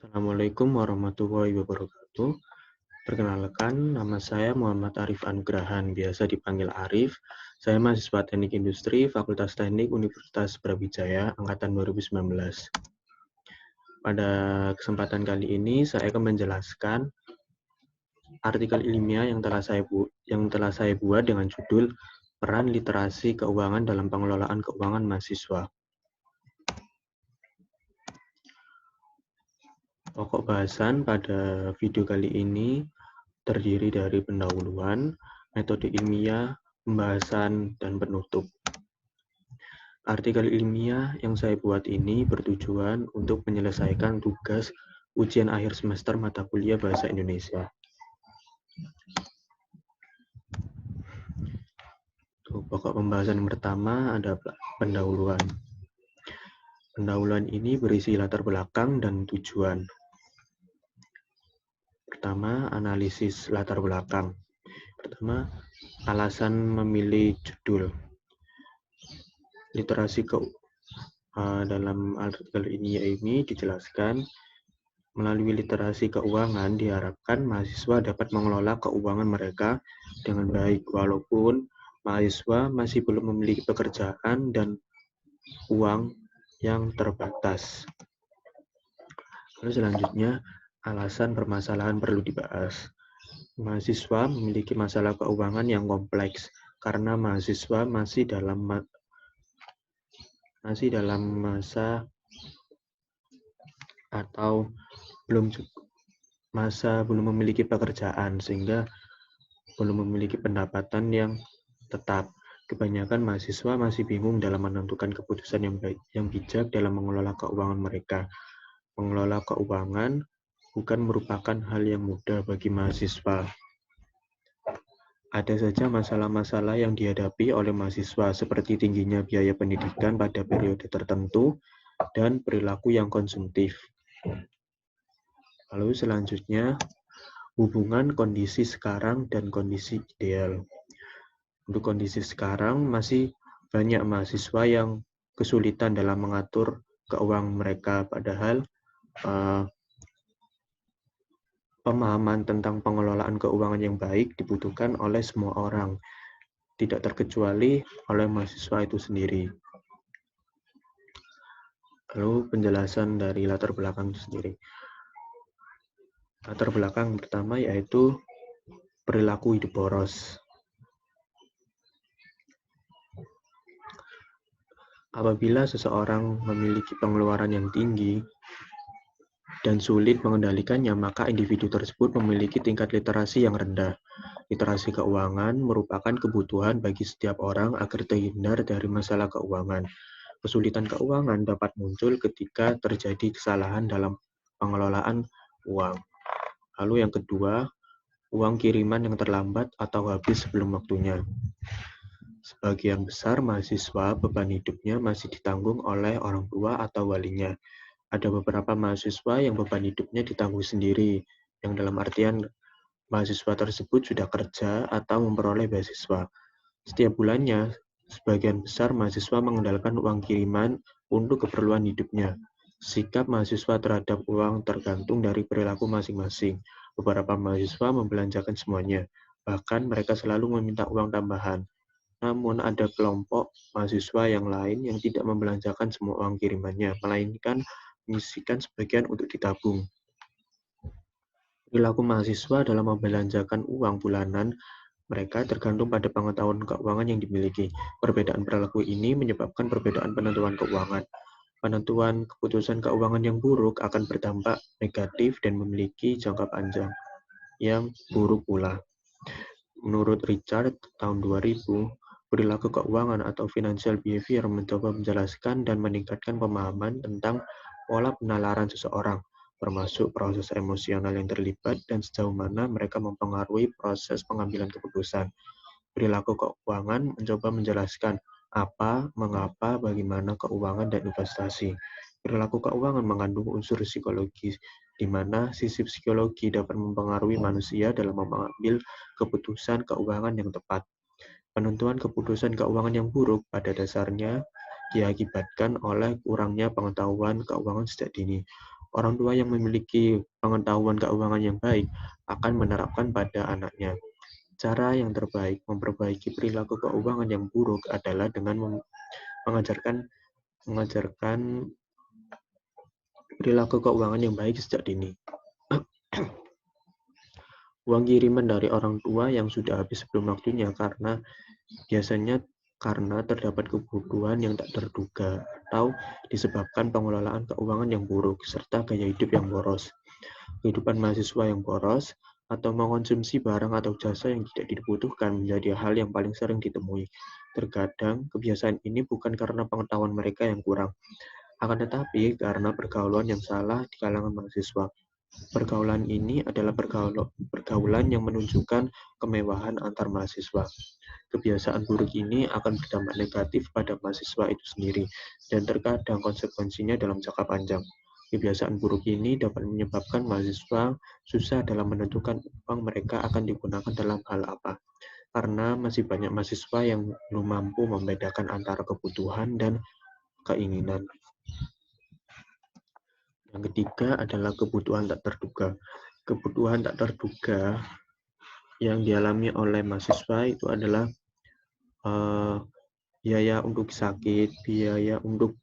Assalamualaikum warahmatullahi wabarakatuh. Perkenalkan, nama saya Muhammad Arif Anugrahan, biasa dipanggil Arif. Saya mahasiswa Teknik Industri, Fakultas Teknik Universitas Brawijaya, Angkatan 2019. Pada kesempatan kali ini, saya akan menjelaskan artikel ilmiah yang telah saya buat dengan judul Peran Literasi Keuangan dalam Pengelolaan Keuangan Mahasiswa. Pokok bahasan pada video kali ini terdiri dari pendahuluan, metode ilmiah, pembahasan, dan penutup. Artikel ilmiah yang saya buat ini bertujuan untuk menyelesaikan tugas ujian akhir semester mata kuliah Bahasa Indonesia. Pokok pembahasan yang pertama ada pendahuluan. Pendahuluan ini berisi latar belakang dan tujuan. Pertama, analisis latar belakang. Pertama, alasan memilih judul. Literasi dalam artikel ini dijelaskan, melalui literasi keuangan diharapkan mahasiswa dapat mengelola keuangan mereka dengan baik, walaupun mahasiswa masih belum memiliki pekerjaan dan uang yang terbatas. Lalu selanjutnya, alasan permasalahan perlu dibahas. Mahasiswa memiliki masalah keuangan yang kompleks karena mahasiswa masih dalam masa atau belum memiliki pekerjaan, sehingga belum memiliki pendapatan yang tetap. Kebanyakan mahasiswa masih bingung dalam menentukan keputusan yang bijak dalam mengelola keuangan mereka. Mengelola keuangan bukan merupakan hal yang mudah bagi mahasiswa. Ada saja masalah-masalah yang dihadapi oleh mahasiswa, seperti tingginya biaya pendidikan pada periode tertentu dan perilaku yang konsumtif. Lalu selanjutnya, hubungan kondisi sekarang dan kondisi ideal. Untuk kondisi sekarang, masih banyak mahasiswa yang kesulitan dalam mengatur keuangan mereka, padahal pemahaman tentang pengelolaan keuangan yang baik dibutuhkan oleh semua orang, tidak terkecuali oleh mahasiswa itu sendiri. Lalu penjelasan dari latar belakang itu sendiri. Latar belakang pertama yaitu perilaku hidup boros. Apabila seseorang memiliki pengeluaran yang tinggi dan sulit mengendalikannya, maka individu tersebut memiliki tingkat literasi yang rendah. Literasi keuangan merupakan kebutuhan bagi setiap orang agar terhindar dari masalah keuangan. Kesulitan keuangan dapat muncul ketika terjadi kesalahan dalam pengelolaan uang. Lalu yang kedua, uang kiriman yang terlambat atau habis sebelum waktunya. Sebagian besar mahasiswa beban hidupnya masih ditanggung oleh orang tua atau walinya. Ada beberapa mahasiswa yang beban hidupnya ditanggung sendiri, yang dalam artian mahasiswa tersebut sudah kerja atau memperoleh beasiswa. Setiap bulannya, sebagian besar mahasiswa mengandalkan uang kiriman untuk keperluan hidupnya. Sikap mahasiswa terhadap uang tergantung dari perilaku masing-masing. Beberapa mahasiswa membelanjakan semuanya, bahkan mereka selalu meminta uang tambahan. Namun ada kelompok mahasiswa yang lain yang tidak membelanjakan semua uang kirimannya, melainkan menyisihkan sebagian untuk ditabung. Perilaku mahasiswa dalam membelanjakan uang bulanan mereka tergantung pada pengetahuan keuangan yang dimiliki. Perbedaan perilaku ini menyebabkan perbedaan penentuan keuangan. Penentuan keputusan keuangan yang buruk akan berdampak negatif dan memiliki jangka panjang yang buruk pula. Menurut Richard, tahun 2000, perilaku keuangan atau financial behavior mencoba menjelaskan dan meningkatkan pemahaman tentang pola penalaran seseorang, termasuk proses emosional yang terlibat dan sejauh mana mereka mempengaruhi proses pengambilan keputusan. Perilaku keuangan mencoba menjelaskan apa, mengapa, bagaimana keuangan dan investasi. Perilaku keuangan mengandung unsur psikologis, di mana sisi psikologi dapat mempengaruhi manusia dalam mengambil keputusan keuangan yang tepat. Penentuan keputusan keuangan yang buruk pada dasarnya diakibatkan oleh kurangnya pengetahuan keuangan sejak dini. Orang tua yang memiliki pengetahuan keuangan yang baik akan menerapkan pada anaknya. Cara yang terbaik memperbaiki perilaku keuangan yang buruk adalah dengan mengajarkan perilaku keuangan yang baik sejak dini. Uang kiriman dari orang tua yang sudah habis sebelum waktunya biasanya karena terdapat kebutuhan yang tak terduga atau disebabkan pengelolaan keuangan yang buruk serta gaya hidup yang boros. Kehidupan mahasiswa yang boros atau mengonsumsi barang atau jasa yang tidak dibutuhkan menjadi hal yang paling sering ditemui. Terkadang kebiasaan ini bukan karena pengetahuan mereka yang kurang, akan tetapi karena pergaulan yang salah di kalangan mahasiswa. Pergaulan ini adalah pergaulan yang menunjukkan kemewahan antar mahasiswa. Kebiasaan buruk ini akan berdampak negatif pada mahasiswa itu sendiri, dan terkadang konsekuensinya dalam jangka panjang. Kebiasaan buruk ini dapat menyebabkan mahasiswa susah dalam menentukan uang mereka akan digunakan dalam hal apa, karena masih banyak mahasiswa yang belum mampu membedakan antara kebutuhan dan keinginan. Yang ketiga adalah kebutuhan tak terduga. Kebutuhan tak terduga yang dialami oleh mahasiswa itu adalah biaya untuk sakit, biaya untuk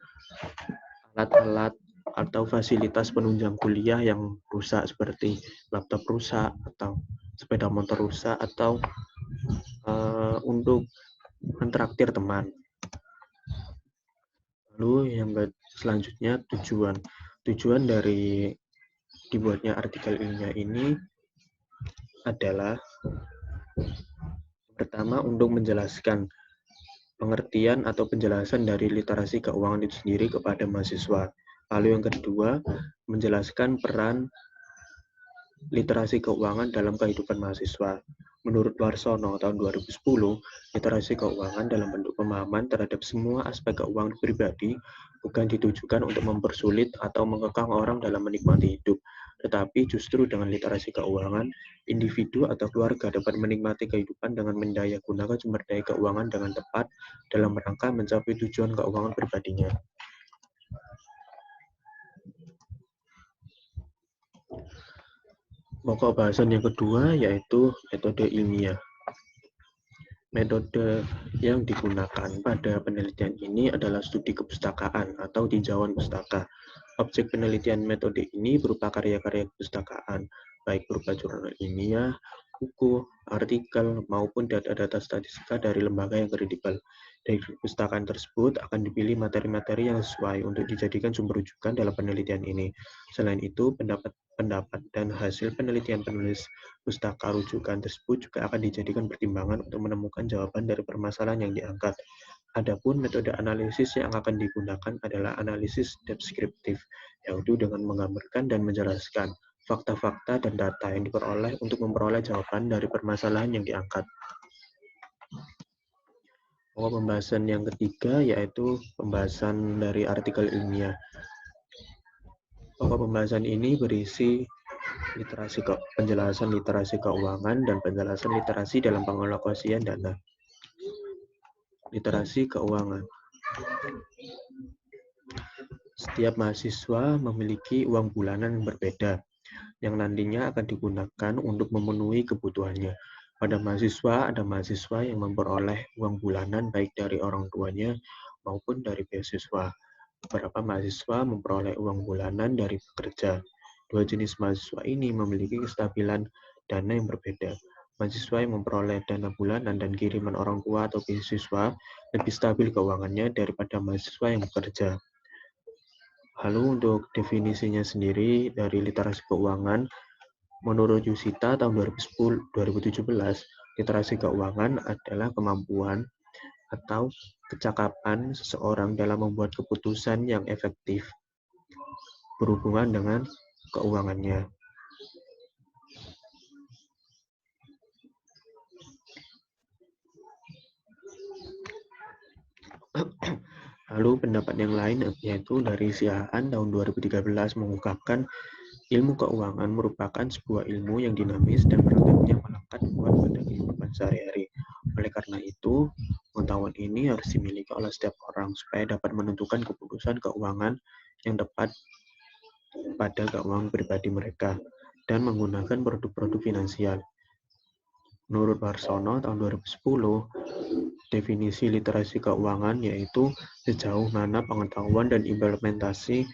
alat-alat atau fasilitas penunjang kuliah yang rusak seperti laptop rusak atau sepeda motor rusak atau untuk mentraktir teman. Lalu yang selanjutnya tujuan. Tujuan dari dibuatnya artikel ilmiah ini adalah pertama untuk menjelaskan pengertian atau penjelasan dari literasi keuangan itu sendiri kepada mahasiswa. Lalu yang kedua, menjelaskan peran literasi keuangan dalam kehidupan mahasiswa. Menurut Warsono tahun 2010, literasi keuangan dalam bentuk pemahaman terhadap semua aspek keuangan pribadi bukan ditujukan untuk mempersulit atau mengekang orang dalam menikmati hidup, tetapi justru dengan literasi keuangan, individu atau keluarga dapat menikmati kehidupan dengan mendaya gunakan sumber daya keuangan dengan tepat dalam rangka mencapai tujuan keuangan pribadinya. Pokok bahasan yang kedua yaitu metode ilmiah. Metode yang digunakan pada penelitian ini adalah studi kepustakaan atau tinjauan pustaka. Objek penelitian metode ini berupa karya-karya kepustakaan, baik berupa jurnal ilmiah, buku, artikel, maupun data-data statistika dari lembaga yang kredibel. Dari perpustakaan tersebut akan dipilih materi-materi yang sesuai untuk dijadikan sumber rujukan dalam penelitian ini. Selain itu, pendapat dan hasil penelitian penulis pustaka rujukan tersebut juga akan dijadikan pertimbangan untuk menemukan jawaban dari permasalahan yang diangkat. Adapun metode analisis yang akan digunakan adalah analisis deskriptif, yaitu dengan menggambarkan dan menjelaskan fakta-fakta dan data yang diperoleh untuk memperoleh jawaban dari permasalahan yang diangkat. Pokok pembahasan yang ketiga yaitu pembahasan dari artikel ilmiah. Pokok pembahasan ini berisi penjelasan literasi keuangan dan penjelasan literasi dalam pengalokasian dana. Literasi keuangan. Setiap mahasiswa memiliki uang bulanan yang berbeda, yang nantinya akan digunakan untuk memenuhi kebutuhannya. Pada mahasiswa, ada mahasiswa yang memperoleh uang bulanan baik dari orang tuanya maupun dari beasiswa. Beberapa mahasiswa memperoleh uang bulanan dari pekerja. Dua jenis mahasiswa ini memiliki kestabilan dana yang berbeda. Mahasiswa yang memperoleh dana bulanan dan kiriman orang tua atau beasiswa lebih stabil keuangannya daripada mahasiswa yang bekerja. Lalu untuk definisinya sendiri dari literasi keuangan, menurut Yusita tahun 2017, literasi keuangan adalah kemampuan atau kecakapan seseorang dalam membuat keputusan yang efektif berhubungan dengan keuangannya. Lalu pendapat yang lain yaitu dari Siahaan tahun 2013 mengungkapkan ilmu keuangan merupakan sebuah ilmu yang dinamis dan prakteknya melekat kuat pada kehidupan sehari-hari. Oleh karena itu, pengetahuan ini harus dimiliki oleh setiap orang supaya dapat menentukan keputusan keuangan yang tepat pada keuangan pribadi mereka dan menggunakan produk-produk finansial. Menurut Warsono tahun 2010, definisi literasi keuangan yaitu sejauh mana pengetahuan dan implementasi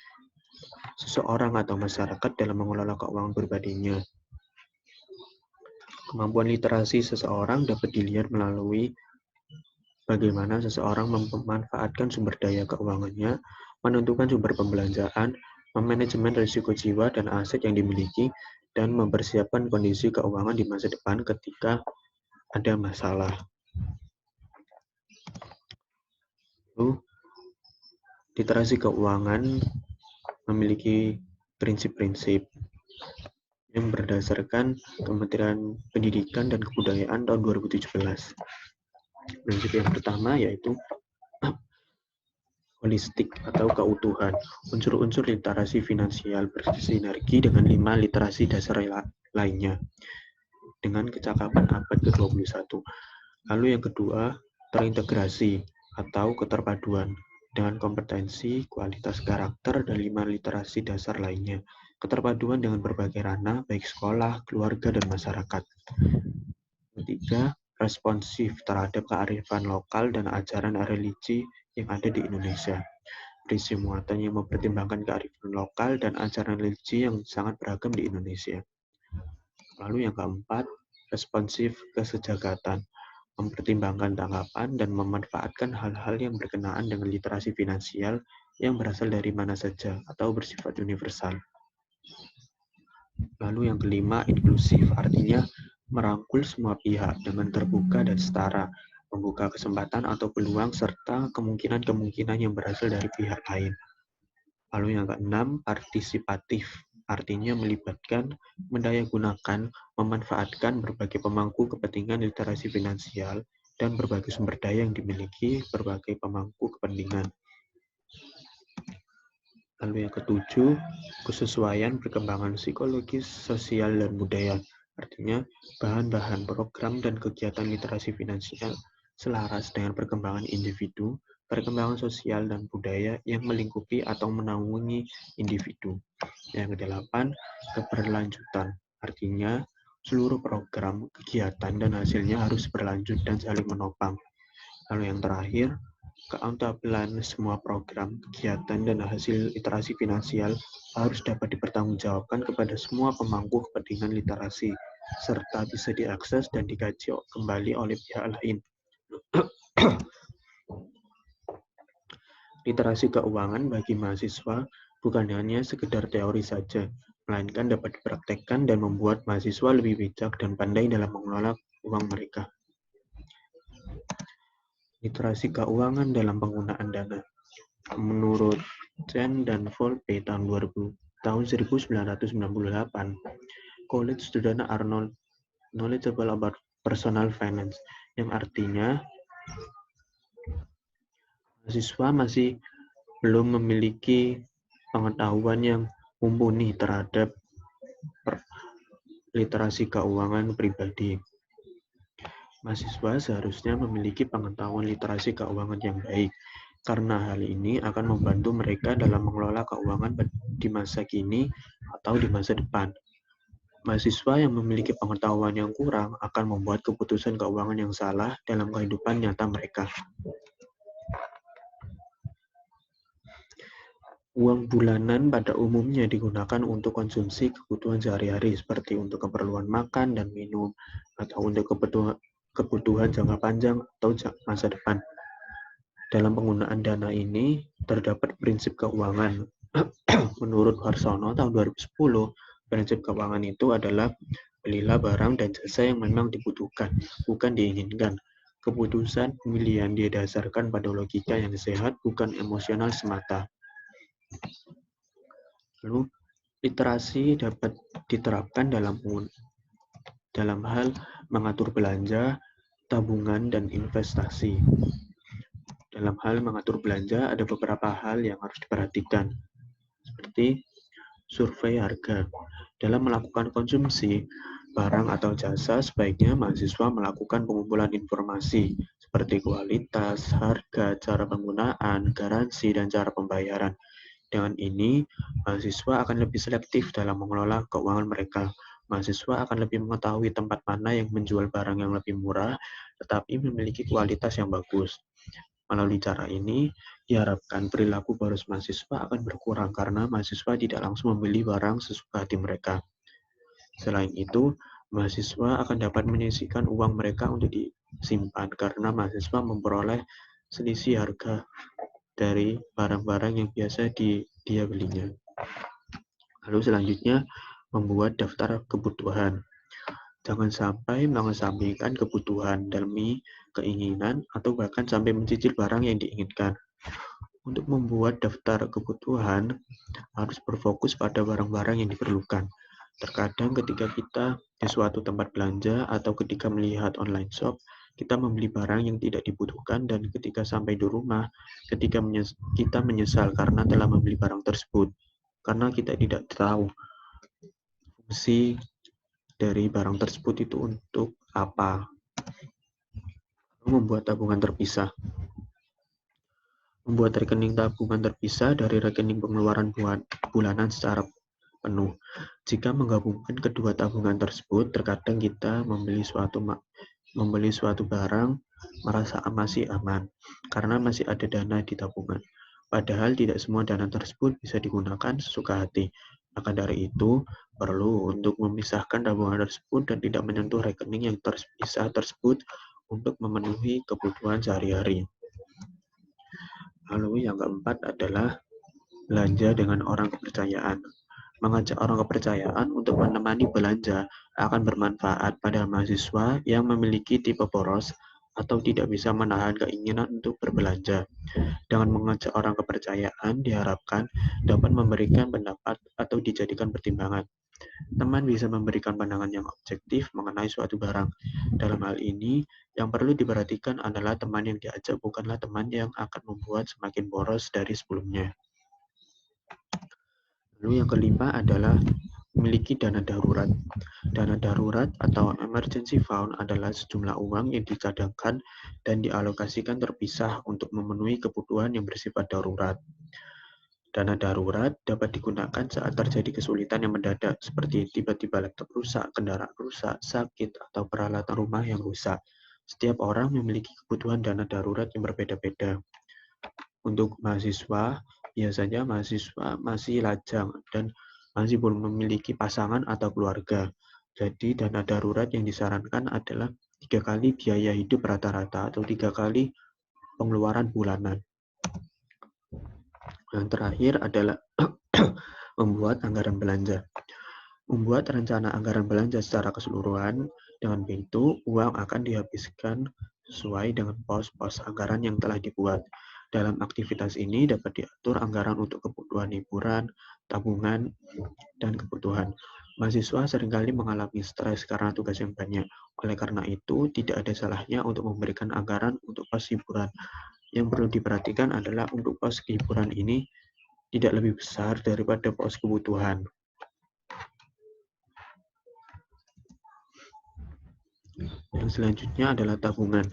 seseorang atau masyarakat dalam mengelola keuangan pribadinya. Kemampuan literasi seseorang dapat dilihat melalui bagaimana seseorang memanfaatkan sumber daya keuangannya, menentukan sumber pembelanjaan, memanajemen risiko jiwa dan aset yang dimiliki, dan mempersiapkan kondisi keuangan di masa depan ketika ada masalah. Lalu, literasi keuangan memiliki prinsip-prinsip yang berdasarkan Kementerian Pendidikan dan Kebudayaan tahun 2017. Prinsip yang pertama yaitu holistik atau keutuhan. Unsur-unsur literasi finansial bersinergi dengan 5 literasi dasar lainnya dengan kecakapan abad ke-21. Lalu yang kedua, terintegrasi atau keterpaduan dengan kompetensi, kualitas karakter, dan 5 literasi dasar lainnya. Keterpaduan dengan berbagai ranah, baik sekolah, keluarga, dan masyarakat. Ketiga, responsif terhadap kearifan lokal dan ajaran religi yang ada di Indonesia. Berisi muatan yang mempertimbangkan kearifan lokal dan ajaran religi yang sangat beragam di Indonesia. Lalu yang keempat, responsif kesejahteraan, mempertimbangkan tanggapan dan memanfaatkan hal-hal yang berkenaan dengan literasi finansial yang berasal dari mana saja atau bersifat universal. Lalu yang kelima, inklusif, artinya merangkul semua pihak dengan terbuka dan setara, membuka kesempatan atau peluang serta kemungkinan-kemungkinan yang berasal dari pihak lain. Lalu yang keenam, partisipatif, artinya melibatkan, mendayagunakan, memanfaatkan berbagai pemangku kepentingan literasi finansial dan berbagai sumber daya yang dimiliki berbagai pemangku kepentingan. Lalu yang ketujuh, kesesuaian perkembangan psikologis, sosial, dan budaya. Artinya, bahan-bahan program dan kegiatan literasi finansial selaras dengan perkembangan individu, perkembangan sosial dan budaya yang melingkupi atau menaungi individu. Yang kedelapan, keberlanjutan. Artinya, seluruh program, kegiatan, dan hasilnya harus berlanjut dan saling menopang. Lalu yang terakhir, keakuntabel semua program, kegiatan, dan hasil literasi finansial harus dapat dipertanggungjawabkan kepada semua pemangku kepentingan literasi, serta bisa diakses dan dikaji kembali oleh pihak lain. Literasi keuangan bagi mahasiswa bukan hanya sekedar teori saja, melainkan dapat dipraktekkan dan membuat mahasiswa lebih bijak dan pandai dalam mengelola uang mereka. Literasi keuangan dalam penggunaan dana. Menurut Chen dan Volpe tahun 1998, college students are knowledgeable about personal finance, yang artinya mahasiswa masih belum memiliki pengetahuan yang mumpuni terhadap literasi keuangan pribadi. Mahasiswa seharusnya memiliki pengetahuan literasi keuangan yang baik, karena hal ini akan membantu mereka dalam mengelola keuangan di masa kini atau di masa depan. Mahasiswa yang memiliki pengetahuan yang kurang akan membuat keputusan keuangan yang salah dalam kehidupan nyata mereka. Uang bulanan pada umumnya digunakan untuk konsumsi kebutuhan sehari-hari seperti untuk keperluan makan dan minum, atau untuk kebutuhan jangka panjang atau masa depan. Dalam penggunaan dana ini, terdapat prinsip keuangan. Menurut Warsono tahun 2010, prinsip keuangan itu adalah belilah barang dan jasa yang memang dibutuhkan, bukan diinginkan. Keputusan pemilihan didasarkan pada logika yang sehat, bukan emosional semata. Lalu, literasi dapat diterapkan dalam hal mengatur belanja, tabungan, dan investasi. Dalam hal mengatur belanja, ada beberapa hal yang harus diperhatikan, seperti survei harga. Dalam melakukan konsumsi barang atau jasa, sebaiknya mahasiswa melakukan pengumpulan informasi, seperti kualitas, harga, cara penggunaan, garansi, dan cara pembayaran. Dengan ini, mahasiswa akan lebih selektif dalam mengelola keuangan mereka. Mahasiswa akan lebih mengetahui tempat mana yang menjual barang yang lebih murah, tetapi memiliki kualitas yang bagus. Melalui cara ini, diharapkan perilaku boros mahasiswa akan berkurang karena mahasiswa tidak langsung membeli barang sesuka hati mereka. Selain itu, mahasiswa akan dapat menyisihkan uang mereka untuk disimpan karena mahasiswa memperoleh selisih harga dari barang-barang yang biasa dia belinya. Lalu selanjutnya, membuat daftar kebutuhan. Jangan sampai mengesampingkan kebutuhan demi keinginan atau bahkan sampai mencicil barang yang diinginkan. Untuk membuat daftar kebutuhan, harus berfokus pada barang-barang yang diperlukan. Terkadang ketika kita di suatu tempat belanja atau ketika melihat online shop, kita membeli barang yang tidak dibutuhkan dan ketika sampai di rumah, kita menyesal karena telah membeli barang tersebut. Karena kita tidak tahu fungsi dari barang tersebut itu untuk apa. Membuat tabungan terpisah. Membuat rekening tabungan terpisah dari rekening pengeluaran bulanan secara penuh. Jika menggabungkan kedua tabungan tersebut, terkadang kita membeli suatu barang merasa masih aman karena masih ada dana di tabungan. Padahal tidak semua dana tersebut bisa digunakan sesuka hati. Maka dari itu, perlu untuk memisahkan tabungan tersebut dan tidak menyentuh rekening yang terpisah tersebut untuk memenuhi kebutuhan sehari-hari. Lalu yang keempat adalah belanja dengan orang kepercayaan. Mengajak orang kepercayaan untuk menemani belanja akan bermanfaat pada mahasiswa yang memiliki tipe boros atau tidak bisa menahan keinginan untuk berbelanja. Dengan mengajak orang kepercayaan diharapkan dapat memberikan pendapat atau dijadikan pertimbangan. Teman bisa memberikan pandangan yang objektif mengenai suatu barang. Dalam hal ini, yang perlu diperhatikan adalah teman yang diajak bukanlah teman yang akan membuat semakin boros dari sebelumnya. Lalu yang kelima adalah memiliki dana darurat. Dana darurat atau emergency fund adalah sejumlah uang yang dicadangkan dan dialokasikan terpisah untuk memenuhi kebutuhan yang bersifat darurat. Dana darurat dapat digunakan saat terjadi kesulitan yang mendadak, seperti tiba-tiba laptop rusak, kendaraan rusak, sakit, atau peralatan rumah yang rusak. Setiap orang memiliki kebutuhan dana darurat yang berbeda-beda. Untuk mahasiswa, biasanya mahasiswa masih lajang dan masih belum memiliki pasangan atau keluarga. Jadi dana darurat yang disarankan adalah 3 kali biaya hidup rata-rata atau 3 kali pengeluaran bulanan. Yang terakhir adalah membuat anggaran belanja. Membuat rencana anggaran belanja secara keseluruhan, dengan begitu uang akan dihabiskan sesuai dengan pos-pos anggaran yang telah dibuat. Dalam aktivitas ini dapat diatur anggaran untuk kebutuhan hiburan, tabungan, dan kebutuhan. Mahasiswa seringkali mengalami stres karena tugas yang banyak. Oleh karena itu, tidak ada salahnya untuk memberikan anggaran untuk pos hiburan. Yang perlu diperhatikan adalah untuk pos hiburan ini tidak lebih besar daripada pos kebutuhan. Yang selanjutnya adalah tabungan.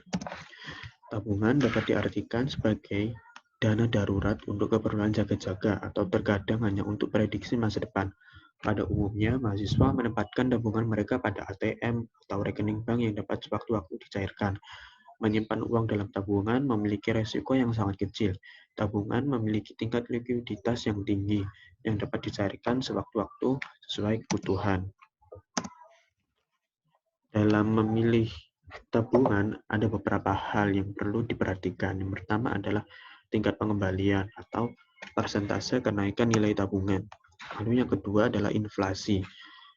Tabungan dapat diartikan sebagai dana darurat untuk keperluan jaga-jaga atau terkadang hanya untuk prediksi masa depan. Pada umumnya, mahasiswa menempatkan tabungan mereka pada ATM atau rekening bank yang dapat sewaktu-waktu dicairkan. Menyimpan uang dalam tabungan memiliki resiko yang sangat kecil. Tabungan memiliki tingkat likuiditas yang tinggi, yang dapat dicairkan sewaktu-waktu sesuai kebutuhan. Dalam memilih tabungan, ada beberapa hal yang perlu diperhatikan. Yang pertama adalah tingkat pengembalian atau persentase kenaikan nilai tabungan. Lalu yang kedua adalah inflasi.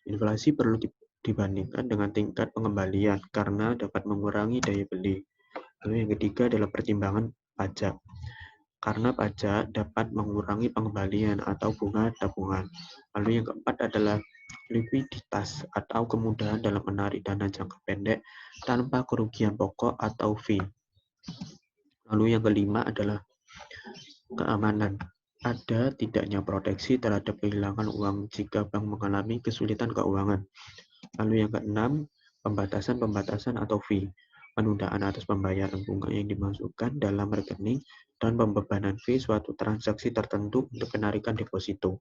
Inflasi perlu dibandingkan dengan tingkat pengembalian karena dapat mengurangi daya beli. Lalu yang ketiga adalah pertimbangan pajak. Karena pajak dapat mengurangi pengembalian atau bunga tabungan. Lalu yang keempat adalah likuiditas atau kemudahan dalam menarik dana jangka pendek tanpa kerugian pokok atau fee. Lalu yang kelima adalah keamanan. Ada tidaknya proteksi terhadap kehilangan uang jika bank mengalami kesulitan keuangan. Lalu yang keenam, pembatasan atau fee. penundaan atas pembayaran bunga yang dimasukkan dalam rekening, dan pembebanan fee suatu transaksi tertentu untuk penarikan deposito.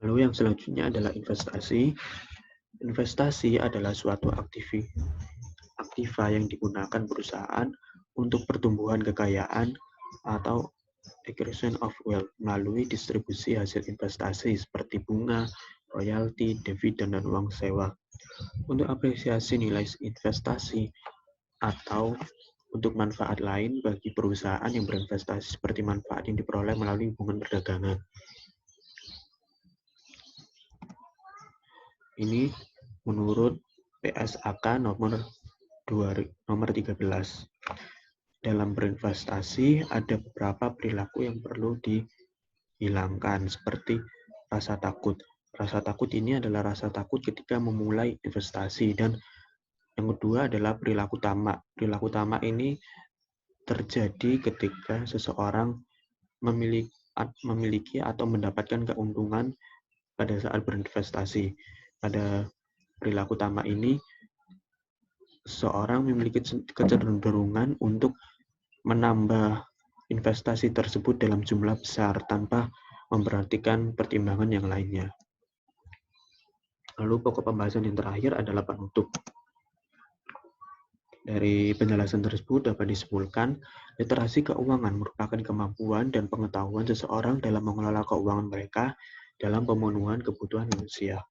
Lalu yang selanjutnya adalah investasi. Investasi adalah suatu aktiva yang digunakan perusahaan untuk pertumbuhan kekayaan atau accretion of wealth melalui distribusi hasil investasi seperti bunga, royalti, dividen, dan uang sewa. Untuk apresiasi nilai investasi atau untuk manfaat lain bagi perusahaan yang berinvestasi seperti manfaat yang diperoleh melalui hubungan perdagangan. Ini menurut PSAK nomor 13. Dalam berinvestasi ada beberapa perilaku yang perlu dihilangkan seperti rasa takut. Rasa takut ini adalah rasa takut ketika memulai investasi, dan yang kedua adalah perilaku tamak. Perilaku tamak ini terjadi ketika seseorang memiliki atau mendapatkan keuntungan pada saat berinvestasi. Pada perilaku tamak ini, seseorang memiliki kecenderungan untuk menambah investasi tersebut dalam jumlah besar tanpa memperhatikan pertimbangan yang lainnya. Lalu pokok pembahasan yang terakhir adalah penutup. Dari penjelasan tersebut dapat disimpulkan, literasi keuangan merupakan kemampuan dan pengetahuan seseorang dalam mengelola keuangan mereka dalam pemenuhan kebutuhan manusia.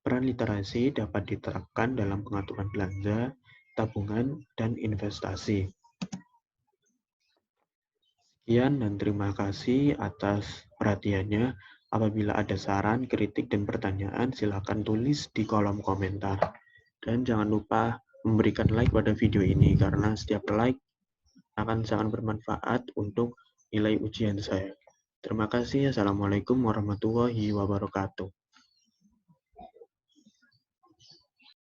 Peran literasi dapat diterapkan dalam pengaturan belanja, tabungan, dan investasi. Sekian dan terima kasih atas perhatiannya. Apabila ada saran, kritik, dan pertanyaan, silakan tulis di kolom komentar. Dan jangan lupa memberikan like pada video ini, karena setiap like akan sangat bermanfaat untuk nilai ujian saya. Terima kasih. Assalamualaikum warahmatullahi wabarakatuh.